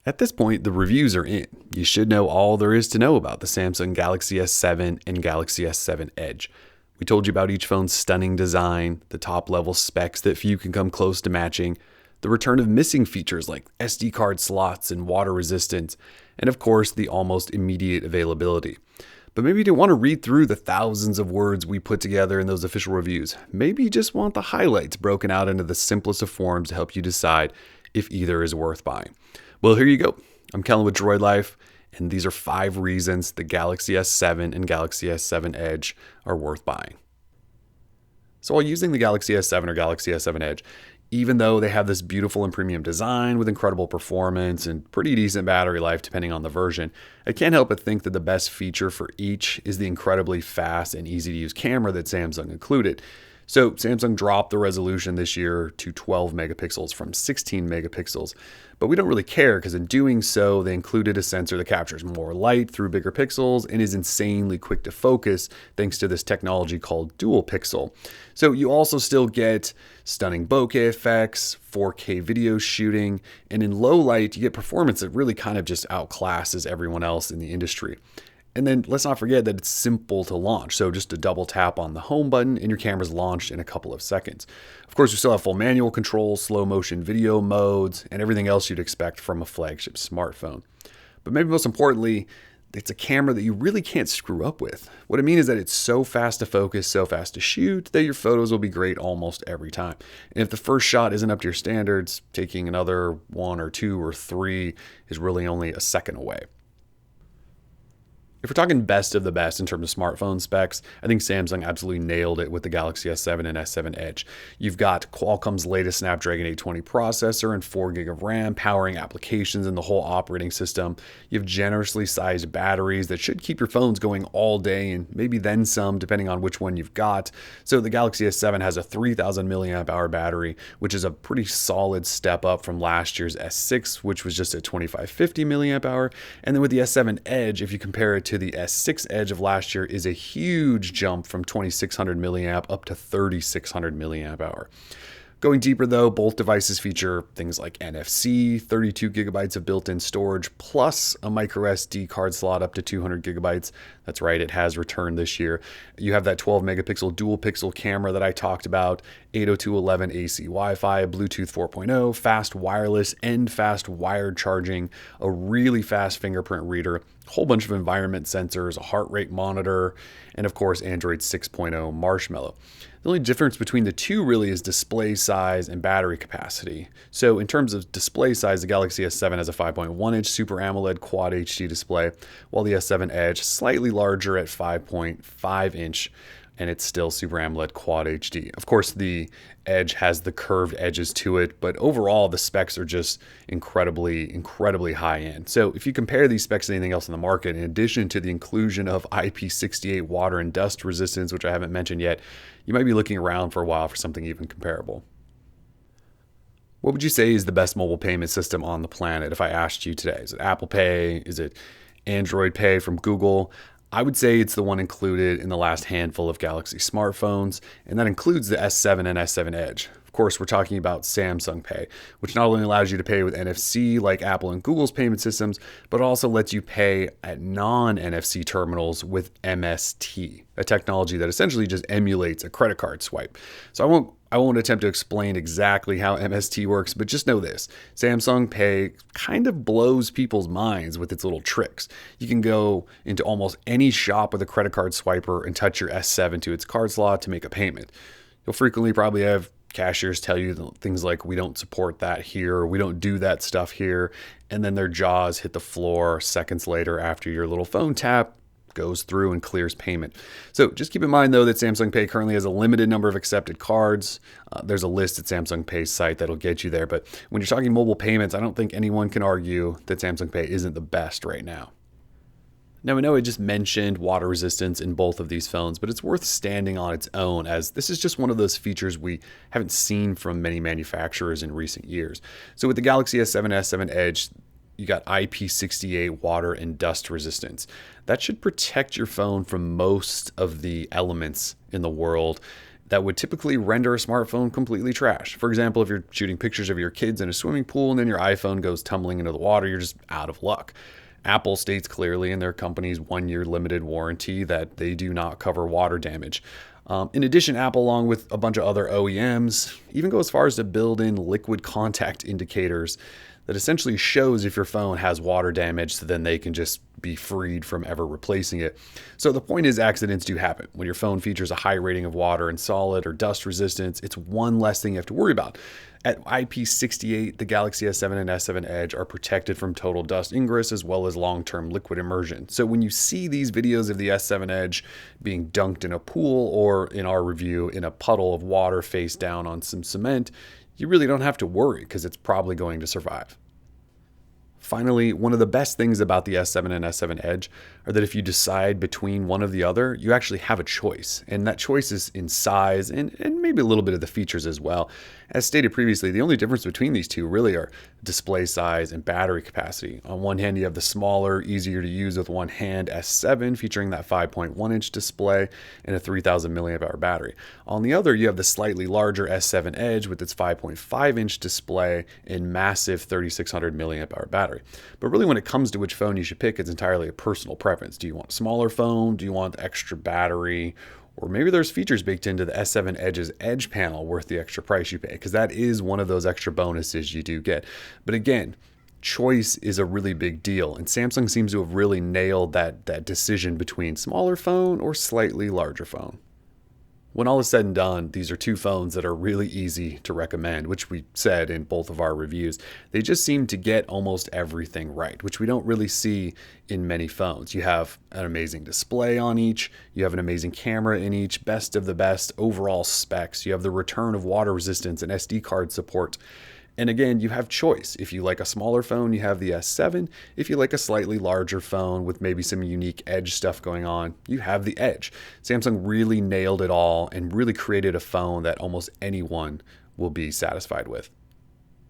At this point, the reviews are in. You should know all there is to know about the Samsung Galaxy S7 and Galaxy S7 Edge. We told you about each phone's stunning design, the top level specs that few can come close to matching, the return of missing features like SD card slots and water resistance, and of course, the almost immediate availability. But maybe you don't want to read through the thousands of words we put together in those official reviews. Maybe you just want the highlights broken out into the simplest of forms to help you decide if either is worth buying. Well, here you go. I'm Kellen with Droid Life, and these are 5 reasons the Galaxy S7 and Galaxy S7 Edge are worth buying. So while using the Galaxy S7 or Galaxy S7 Edge, even though they have this beautiful and premium design with incredible performance and pretty decent battery life depending on the version, I can't help but think that the best feature for each is the incredibly fast and easy to use camera that Samsung included. So Samsung dropped the resolution this year to 12 megapixels from 16 megapixels, but we don't really care because in doing so, they included a sensor that captures more light through bigger pixels and is insanely quick to focus thanks to this technology called dual pixel. So you also still get stunning bokeh effects, 4K video shooting, and in low light, you get performance that really kind of just outclasses everyone else in the industry. And then let's not forget that it's simple to launch. So just a double tap on the home button and your camera's launched in a couple of seconds. Of course, we still have full manual control, slow motion video modes, and everything else you'd expect from a flagship smartphone. But maybe most importantly, it's a camera that you really can't screw up with. What I mean is that it's so fast to focus, so fast to shoot, that your photos will be great almost every time. And if the first shot isn't up to your standards, taking another 1 or 2 or 3 is really only a second away. If we're talking best of the best in terms of smartphone specs, I think Samsung absolutely nailed it with the Galaxy S7 and S7 Edge. You've got Qualcomm's latest Snapdragon 820 processor and 4 gig of RAM powering applications in the whole operating system. You have generously sized batteries that should keep your phones going all day and maybe then some depending on which one you've got. So the Galaxy S7 has a 3000 milliamp hour battery, which is a pretty solid step up from last year's S6, which was just a 2550 milliamp hour. And then with the S7 Edge, if you compare it to the S6 Edge of last year, is a huge jump from 2600 milliamp up to 3600 milliamp hour. Going deeper though, both devices feature things like NFC, 32 gigabytes of built-in storage, plus a micro SD card slot up to 200 gigabytes. That's right, it has returned this year. You have that 12 megapixel dual pixel camera that I talked about, 802.11 AC Wi-Fi, Bluetooth 4.0, fast wireless and fast wired charging, a really fast fingerprint reader, a whole bunch of environment sensors, a heart rate monitor, and of course Android 6.0 Marshmallow. The only difference between the two really is display size and battery capacity. So in terms of display size, the Galaxy S7 has a 5.1-inch Super AMOLED Quad HD display, while the S7 Edge slightly larger at 5.5-inch, and it's still Super AMOLED Quad HD. Of course, the Edge has the curved edges to it, but overall the specs are just incredibly high end. So if you compare these specs to anything else in the market, in addition to the inclusion of IP68 water and dust resistance, which I haven't mentioned yet, you might be looking around for a while for something even comparable. What would you say is the best mobile payment system on the planet if I asked you today? Is it Apple Pay? Is it Android Pay from Google? I would say it's the one included in the last handful of Galaxy smartphones, and that includes the S7 and S7 Edge. Of course, we're talking about Samsung Pay, which not only allows you to pay with NFC like Apple and Google's payment systems, but also lets you pay at non-NFC terminals with MST, a technology that essentially just emulates a credit card swipe. So I won't attempt to explain exactly how MST works, but just know this. Samsung Pay kind of blows people's minds with its little tricks. You can go into almost any shop with a credit card swiper and touch your S7 to its card slot to make a payment. You'll frequently probably have cashiers tell you things like, we don't support that here, or we don't do that stuff here, and then their jaws hit the floor seconds later after your little phone tap goes through and clears payment. So just keep in mind though that Samsung Pay currently has a limited number of accepted cards. There's a list at Samsung Pay's site that'll get you there, but when you're talking mobile payments, I don't think anyone can argue that Samsung Pay isn't the best right now. Now, I know I just mentioned water resistance in both of these phones, but it's worth standing on its own as this is just one of those features we haven't seen from many manufacturers in recent years. So with the Galaxy S7, S7 Edge, you got IP68 water and dust resistance. That should protect your phone from most of the elements in the world. that would typically render a smartphone completely trash. For example, if you're shooting pictures of your kids in a swimming pool and then your iPhone goes tumbling into the water, you're just out of luck. Apple states clearly in their company's 1-year limited warranty that they do not cover water damage. In addition, Apple, along with a bunch of other OEMs, even go as far as to build in liquid contact indicators that essentially shows if your phone has water damage, so then they can just be freed from ever replacing it. So the point is, accidents do happen. When your phone features a high rating of water and solid or dust resistance, it's one less thing you have to worry about. At IP68, the Galaxy S7 and S7 Edge are protected from total dust ingress as well as long-term liquid immersion. So when you see these videos of the S7 Edge being dunked in a pool, or in our review, in a puddle of water face down on some cement, you really don't have to worry because it's probably going to survive. Finally, one of the best things about the S7 and S7 Edge are that if you decide between one or the other, you actually have a choice. And that choice is in size and maybe a little bit of the features as well. As stated previously, the only difference between these two really are display size and battery capacity. On one hand, you have the smaller, easier to use with one hand S7 featuring that 5.1-inch display and a 3000 milliamp hour battery. On the other, you have the slightly larger S7 Edge with its 5.5-inch display and massive 3600 milliamp hour battery. But really, when it comes to which phone you should pick, it's entirely a personal preference. Do you want a smaller phone? Do you want the extra battery? Or maybe there's features baked into the S7 Edge's Edge panel worth the extra price you pay, because that is one of those extra bonuses you do get. But again, choice is a really big deal, and Samsung seems to have really nailed that decision between smaller phone or slightly larger phone. When all is said and done, these are two phones that are really easy to recommend, which we said in both of our reviews. They just seem to get almost everything right, which we don't really see in many phones. You have an amazing display on each, you have an amazing camera in each, best of the best overall specs, you have the return of water resistance and SD card support. And again, you have choice. If you like a smaller phone, you have the S7. If you like a slightly larger phone with maybe some unique Edge stuff going on, you have the Edge. Samsung really nailed it all and really created a phone that almost anyone will be satisfied with.